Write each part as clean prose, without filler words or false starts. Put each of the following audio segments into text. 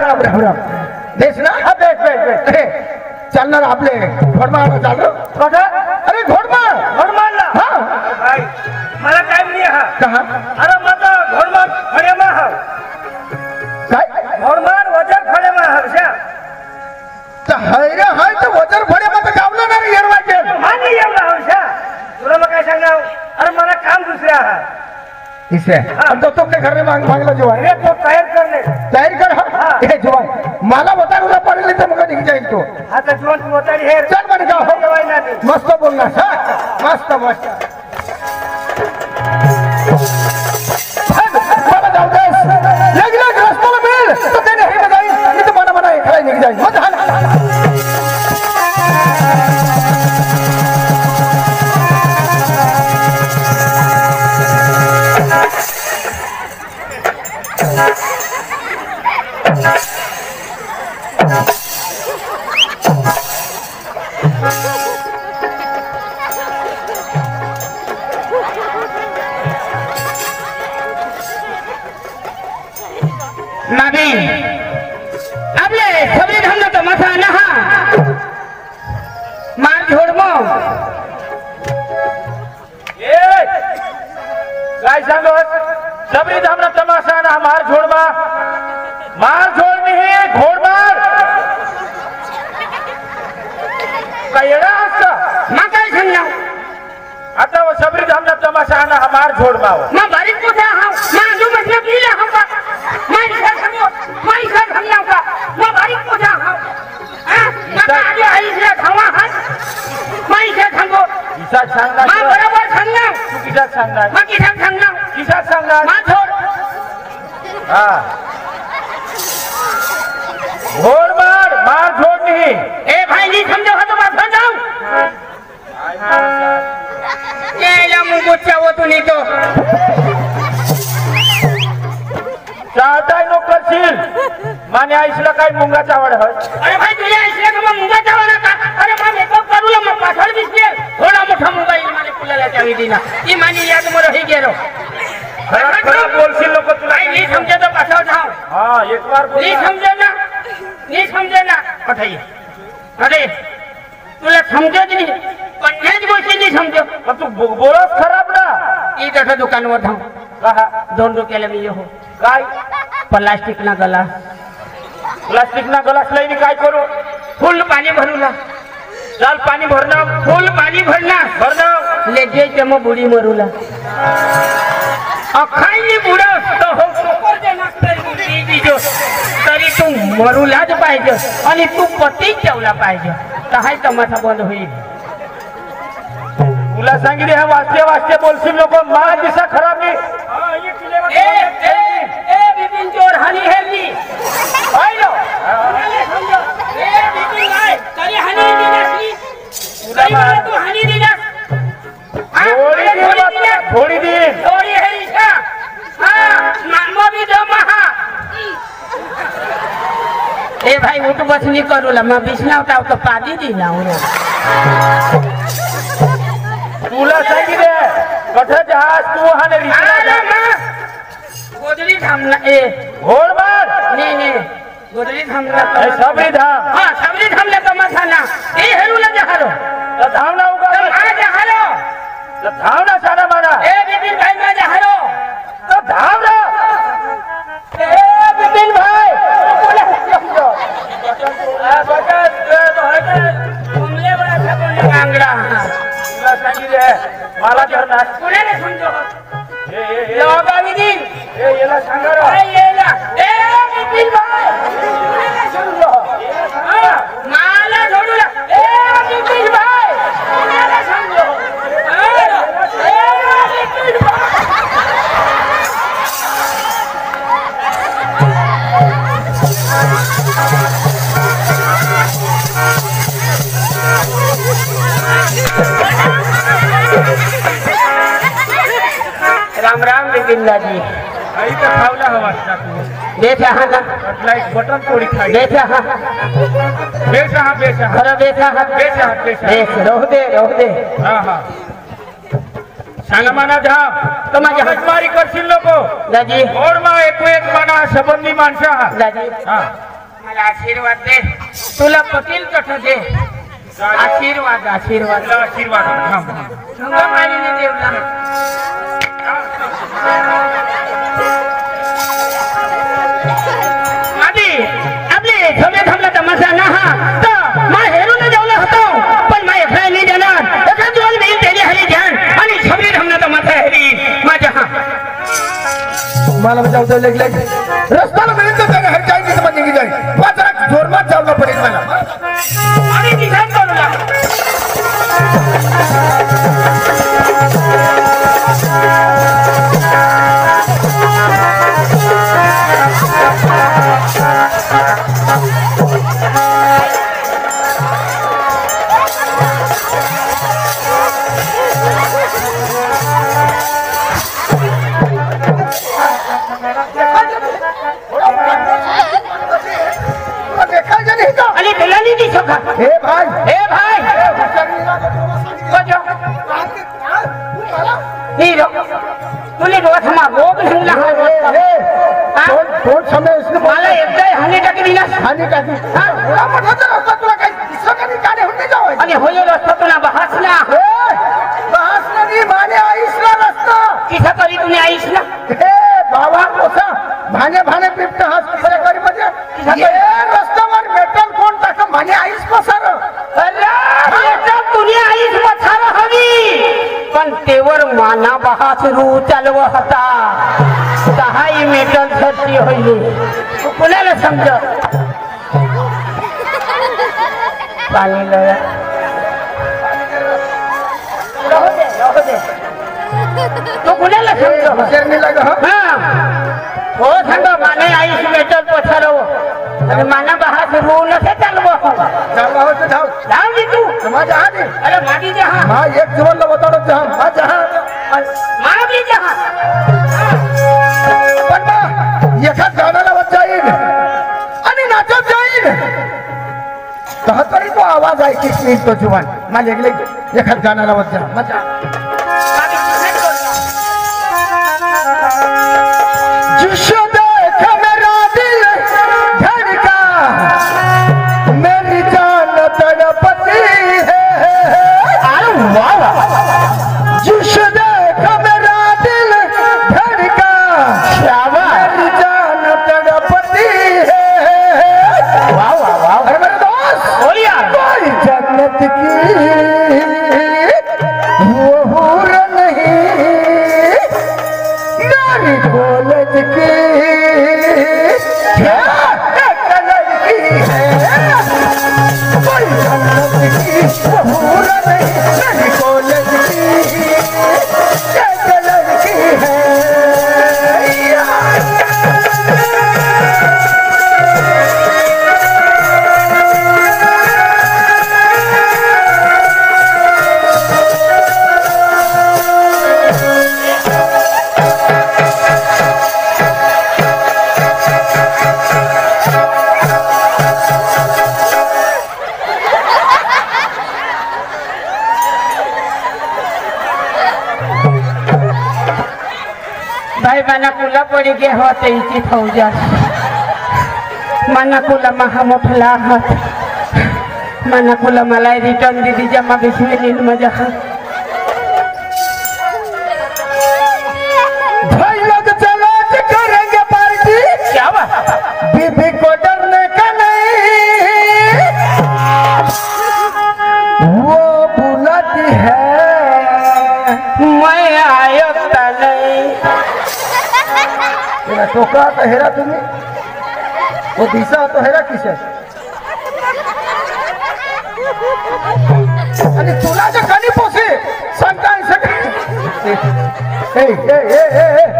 राम राम राम देश ना हा बेस बेस बेस चालणार आपले घोडमाळ चाललो कसं अरे घोडमाळला हा मला काय नाही हा कहा अरे माझा घोडमाळ खडेमा हा काय घोडमाळ वजर खडेमा हर्षा हैरे हाय तर वजर फडे मग गावलं ना रे येरवाचे मानी एवढा हर्षा तुला मग काय सांगणार अरे मला काम दुसऱ्या हा इसे अब तो के घर में मांगला जो है तो तयार करने तयारी कर हाँ ये जवान माला बता रूला पड़े तो मुझे दिख जाए तो हाँ तो जवान मोतारी है चल बन जाओ मस्त बोलना हाँ मस्त मस्त बाबा जाओ देश लग रास्ता में मिल तो तेरे ही लगाई ये तो मना मना खड़ा निकल जाए मत हाल नाबी आपले सगळे धंदा तो मसा नहा मार झोडमो ए काय सांगत सबरी धामना तमाशा ना मार झोडमा मार झोड नाही घोडमार काय येडा असता मा काय सांगना आता वो सबरी धामना तमाशा ना मार झोडमा मा बारीक मोठा हा मा जो मतलब लीला हा का माई सर समझाओ का मा बारीक मोठा हा मा आगे आई से खावा हा माई से खांगो किसा सांगणार मा बरोबर सांगना तू किसा सांगणार मा किसा सांगना किसा सांगणार मा छोड़ हा घोडमार मार झोड नाही ए भाई नहीं समझो तो बात समझाओ ये या मुंगुच्चा वो तू नहीं तो चाहताय नो करशील माने आईसला काय मुंगाचा आवड है अरे भाई तुझे इसलिए तो मैं मुंगा चावना का अरे मैं मेकअप करूला मैं पाछळ दिसले थोडा मोठा मोबाईल माने फुलाला चावी दिना ई मानी याद मोर ही गेलो खरा बोलशील लोक तुला भाई नहीं समझे तो पाछळ जाओ हां एक बार बोल नहीं समझे ना पठाई अरे तुला समझे नहीं पण हेच गोष्टी नहीं समझो पण तू बोलस खराब ना ई जठा दुकानवर धाव कहा 2 रुपयाला मी हो काय प्लास्टिक ना ग्लास प्लास्टिक ना ग्लास लईनी काय करू फुल पाणी भरूला चाल पाणी भरणं फुल पाणी भरणं ले जे जम बुडी मरूला अखाईनी बुडस तो हो सुपर देना तरी दीजो तरी तू मरूलाच पाहिजे आणि तू पती ठेवला पाहिजे तर हाय तमाशा बंद होईल तुला सांगितले हा वाचते वाचते बोलशील लोक मा दिसा खराब नाही ए बिपिन चोर हानी हेली आइलो समझो ए बिपिन भाई तरी हानी दिनासली तरी मला तू हानी दिनास थोड़ी दिन थोड़ी है इसका हां मानमो भी दो महा ए भाई उठ बसनी करूला मैं बिछना उठाव तो पादी दिला तुला सांगितले कठ जहाज तू हाने रिक्षा गोदरी थांबला ए घोडमार नहीं गोदरी थांबला सबरी धाम हां सबरी थांबला तो मसाना ए हेरुला जहारो धावना उगा आ जहारो धावना सारा माना ए बिपिन भाई मैं जहारो तो धाव रे ए बिपिन भाई तुमले बड़ा सब आंगड़ा तुला सांगितले मला धरणार कोणाला समजो ए लोगा विधी याला सांगा ए येला ए बिपिन भाई कोणाला समजो माला छोडूला ए बिपिन भाई कोणाला समजो ए बिपिन भाई राम राम बिपिनला जी आई तर खावला हवा तू बेचा हा का लाईक बटन थोडी खाई बेचा हा बेचा खरं बेचा हा बेचा बेच रोह दे हा हा सांगा माना धाम तो माझ्या हजमारी करशील लोक दाजी घोडमा एक माना संबंधी माणसं हा दाजी हा मला आशीर्वाद दे तुला पटेल तसं दे आशीर्वाद आशीर्वाद आशीर्वाद गंगा मारीने देवला आधी आपले सगळे थांबला तमाशा ना हा तर मा हेरून जेवलो होतो पण मा एकला नाही देणार एका दिवस मी त्याने हरी ध्यान आणि सगळे थांबला तमाशा हरी माझ्या हा मला जाऊ लेग लेग रस्त्याला मिळेल तर त्याने हर काही मध्ये निघी जाईल माझा जोरमात जावला पडेल मला आणि डिझाईन करू लागलो हे भाई तुले डोळा थांबा रोग शिंगला कोण समय इसने मला एकदा हानी टाकी दिला हानी टाकी तुला काही दिसत नाही काने होते जाऊ आणि होय रस्ता तुला बहासला बहासला नाही माने आईसला रस्ता किसा करी तुम्ही आईसला हे बाबा कोसा भाने भाने पिपट हास कसं करी म्हणजे हे रस्त्यावर मेटल कोण टाक माने आईस पसार तुझी आईस पसार हवी पण तेवर माना बहास रू चालव होता दहाही मेटल धरती होईल कुणाला समज पाणी तू कुणाला समज हो सांग माने आईस मेटल पसारव आणि माना बहास रू नसे चालव धाव दे तू माझ्या हानी अरे मागी जहा मा एक जीवनला बताडो जहा माझ्या मागी जहा पण मग एका गाण्याला वाज जाईल आणि नाचत जाईल तरी तो आवाज ऐकीच नाही तो जीवन मला एका गाण्याला वाज जा माझ्या जिसको देख मेरा दिल धड़का मेरी जान तड़पती है अरे वाह जिसको देख मेरा दिल धड़का मेरी जान तड़पती है वाह वाह वाह अरे मेरे दोस्त बोल यार कोई जन्नत की वो हूर नहीं नारी कॉलेज की लड़की है कोई जन्नत की वो हूर नहीं नारी कॉलेज की लड़की है भाई मना कुला पड़ी गे होते इची फौजा मना कुला महा मोठला हात मना कुला मला रिटर्न दीदी जमा बिस्मिल इन मजा भाई लोग चलो करेंगे पार्टी क्या बात बीबी को डरने का नहीं वो बुलाती है मैं आयो नहीं तेरा टोका तो हेरा तुम्ही वो दिशा तो हेरा किसे आणि तुला जे कणी पोसे सांगताय सगळे ए ए ए ए ए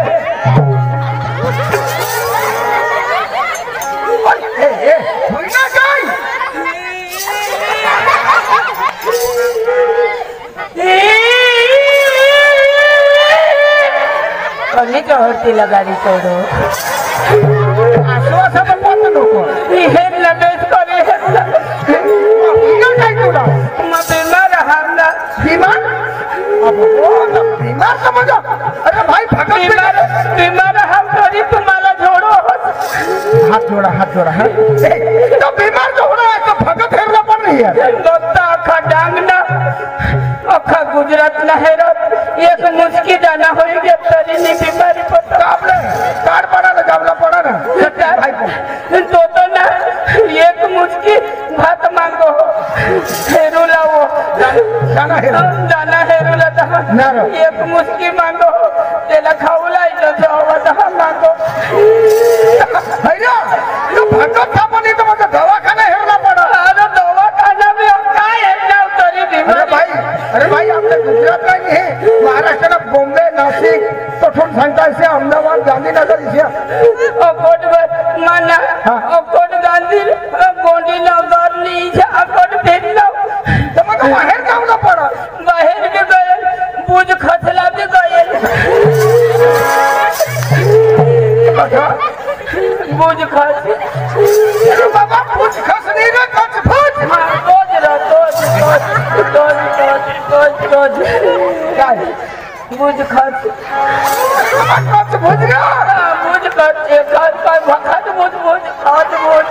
ए ए होई ना काय कमी चढतीला गाडी चढो आश्वासन पण बोलतो नको हे लगेच करे काय तुला मग बिमार राहणार बीमार अब वो बीमार समझो अरे भाई भगत बीमार हम तरी तुम्हाला जोडो हाथ जोड़ा हाँ तो बीमार जो हो रहा है तो भगत हेरना पड़ रही है दोस्ता अखा डांगना अखा गुजरात ना हेरत एक मुस्की दाना हो गया तरी नहीं बीमारी पता आपने कार्ड पड़ा ना गावला पड़ा ना भाई तो ना एक मुस्की भात मांगो हेरुला वो दाना हेरुला ना रो। एक मुस्की मांगो तेला खाऊला जो जावा मांगो है ना तो भगत था बनी तो मुझे दवाखाना हेरना पड़ा अरे दवाखाना में अब का हेरना तरी बीमारी अरे भाई आपने गुजरात में नहीं है महाराष्ट्र में बॉम्बे नासिक तो ठून सांगता इसे अहमदाबाद गांधीनगर इसे अकोट माना अकोट गांधी गोंडी नगर नीचे अकोट भेजलो तो मुझे बाहर जाना पड़ा बाहर भी गए बुझ खसला भी गए बुझ खस अरे बाबा पूछ खस नहीं रे कच फूच तोज क्या है बुझ खस कच फूच गया बुझ खस एक का भखत बुझ खात बुझ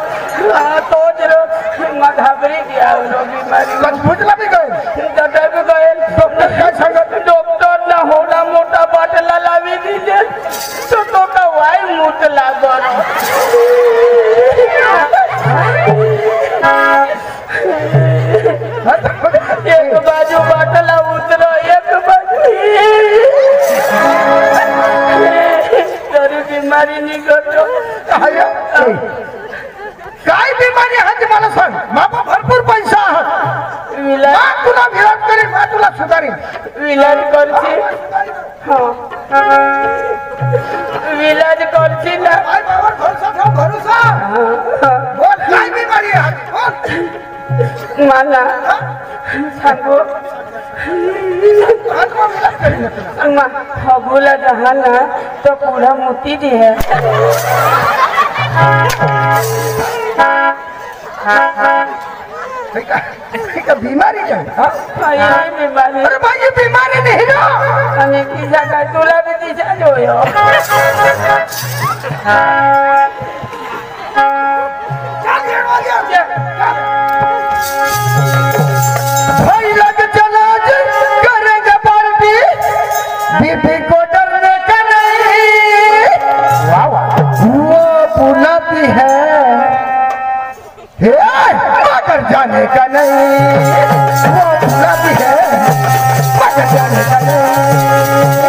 तोज रो घबरी गया रो बीमारी कच फूच लगी गए डॉक्टर भी गए डॉक्टर का संगत डॉक्टर ना होना मोटा बाटला लावी दीजिए तो का वाई मुट लागो एक बाजू बाटला उतरो एक बाजू तेरी बीमारी निघतो काय बीमारी आहे ती मला सांग बाबा भरपूर पैसा आहे विलाज तुला विरोध करीन मा तुला सुधारीन विलाज करছি विलाज करছি ना काय बाबा भरोसा ठेव भरोसा बोल काय बीमारी आहे बोल माना सांगो आज मग विलाज करीन तुला फगुला जहाना तो पूरा मोती जी है ठीक है बीमारी है हाँ ये बीमारी अरे भाई ये बीमारी नहीं ना आणि तिचा काय तुला बी तिचा जोयो भाई लग चला करेंगे पार्टी बीबी को डरने का नहीं वाह वाह वो बुलाती है मगर जाने का नहीं वो बुलाती है मगर जाने का नहीं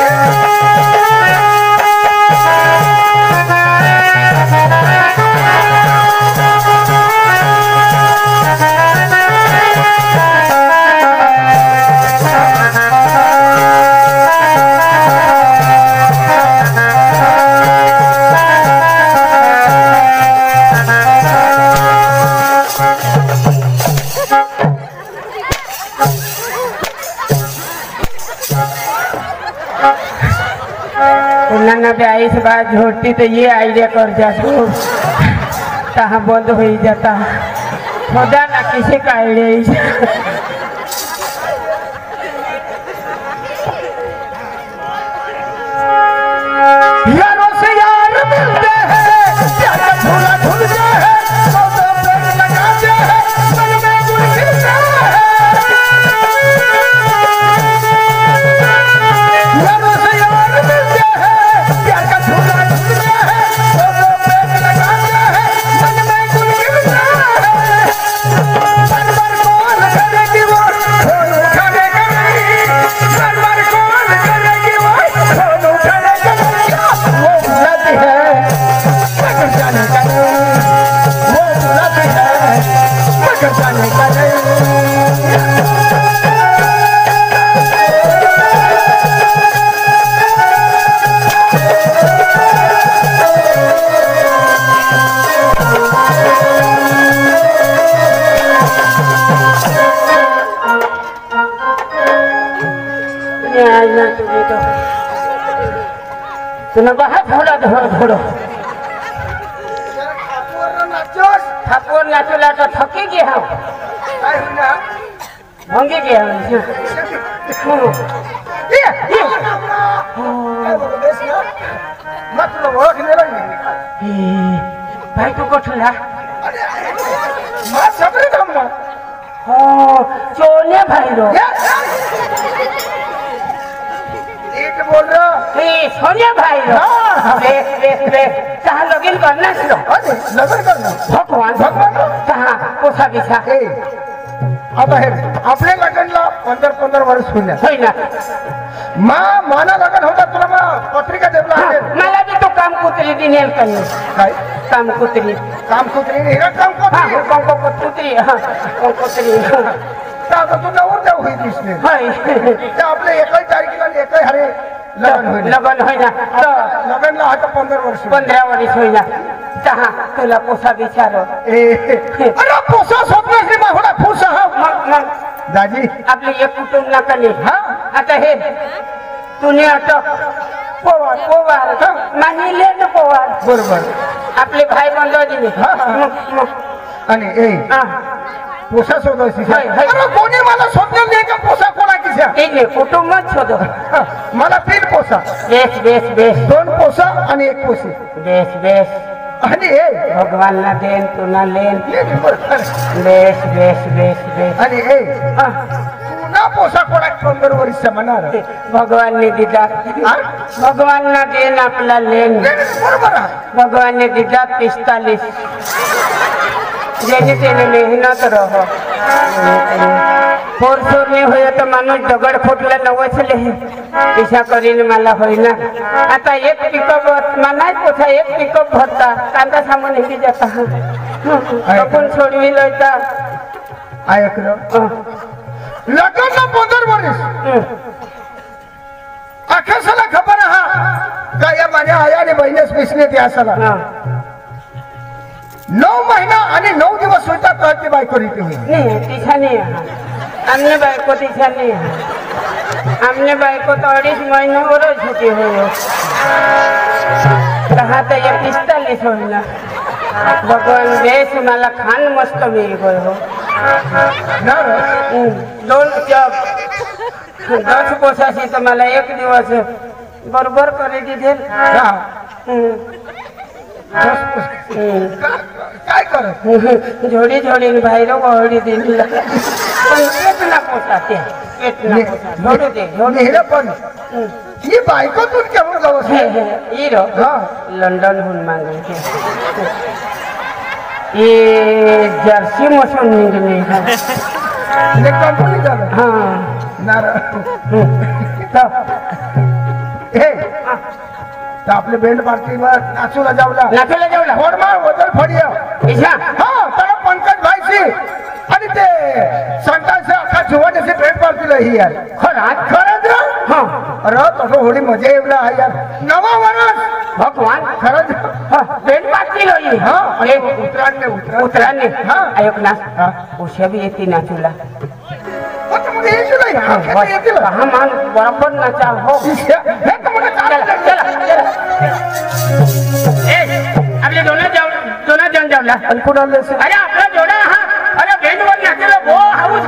उन्होंने भी आई से बात झोटती तो ये आइडिया कर जाता कहाँ बंद हो ही जाता खुदा ना किसी का आइडिया यारों से यार मिलते हैं प्यार का झूला झूलते हैं सौदों पे लगाते हैं मन में गुल खिलते हैं यारों से यार मिलते हैं प्यार का झूला झूलते हैं सौदों पे लगाते हैं मन में गुल खिलते हैं बार-बार कौन करेगी वो खून उठाने का नहीं बार-बार कौन करेगी वो खून उठाने का नहीं वो बुलाती है मगर जाने का नहीं वो बुलाती है मगर जाने का नहीं तुम बाहर थोड़ा थोड़ो ठाकुर नाचुला तो थकी गया भंगी गया भाई तू कुठला मा सबरे थांबला हो चोने भाई रो एक बोल रहा हे सोनिया भाई रो रे कहा लगीन करना लो अरे लग्न करना भगवान भगवान कहा पोसा बिसा ए आता हे आपल्या लग्नला 15 वर्ष होईल मा माना लग्न होता तुला मा पत्रिका देवला आहे मला बी तो काम कुत्री दिनेल कनी काय काम कुत्री काम कुत्री हे काम हा कुत्री कुत्री हा कुत्री आता तू नवर जाऊ होई दिसले हाय ते आपले एकही तारखेला एकही हरे लग्न होईल लगन होईना तर लग्नला आता 15 वर्ष 15 वर्ष होईना कहा तुला पोसा बिचारो अरे पोसा स्वप्न मा होडा फुसा मग दाजी आपले एक कुटुंब ना कली हा आता हे तुने अटक पोवार मानिले न पोवार बरोबर आपले भाई बंधू दिले आणि ए पोसा शोधायची हाय, हाय. अरे कोणी मला स्वप्न दे का पोसा कोणा किसा ठीक आहे कुटुंबच शोधो मला 3 पोसा बेस बेस बेस 2 पोसा आणि 1 पोसी बेस बेस आणि ए भगवान ना देन तू ना लेन ये बरोबर. बेस बेस बेस बेस आणि ए ना पोसा कोणा 15 वर्ष म्हणणार भगवान ने दिला भगवान ना देन आपला लेन बरोबर आहे भगवान ने दिला 45 जेने तेने मेहनत रहो फोर नहीं हो तो मानुष दगड फुटला नवसले दिशा करीन मला होईना आता एक पिकअप मनाय पोथा एक पिकअप भरता कांदा सामान हे जाता आपण सोडवी लयता ऐकलं लग्न 15 वर्ष अखेसाला खबर हा का या माझ्या आया आणि बहिणीस मिसले ते असाला 9 महिना आणि 9 दिवस होता कळती बायको रीती होईल नहीं तिछा नहीं हमने बायको तिछा नहीं हमने बायको तो 2.5 महीनों और छुट्टी हुई कहा तो ये 45 होना भगवान देश मला खान मस्त मिल गए हो दोन जब 10 पोसाशी तो मला 1 दिवस बरोबर करे दिले काय करत जोडी जोडी बाहेर ओढी दिली पण पेटना पोसाते पेटना पोसा जोडू दे जोडू हे पण ही बायको तू केवढं जावस हीरो हा लंडन हून मांगे ये जर्सी मसून निघले हे कंपनी झालं हा नार हे तर आपले बेंड पार्टीवर नाचूला जावला फोडमा वदल फडिया हा तर पंकज भाईशी आणि ते संतांचे अख्खा जुवानीचे बेंड पार्टीला ही यार खरंच हा अरे तसं होडी मजा येवला आहे यार 9 वर्ष भगवान खरंच बेंड पार्टी लोई हा उतराने हा ऐक ना उशा भी येते नाचूला कहा मान बराबर नाचा हो आपले दोनों जण जावला अरे आपला जोडा हा अरे बेंड वर नाचला वो हाऊस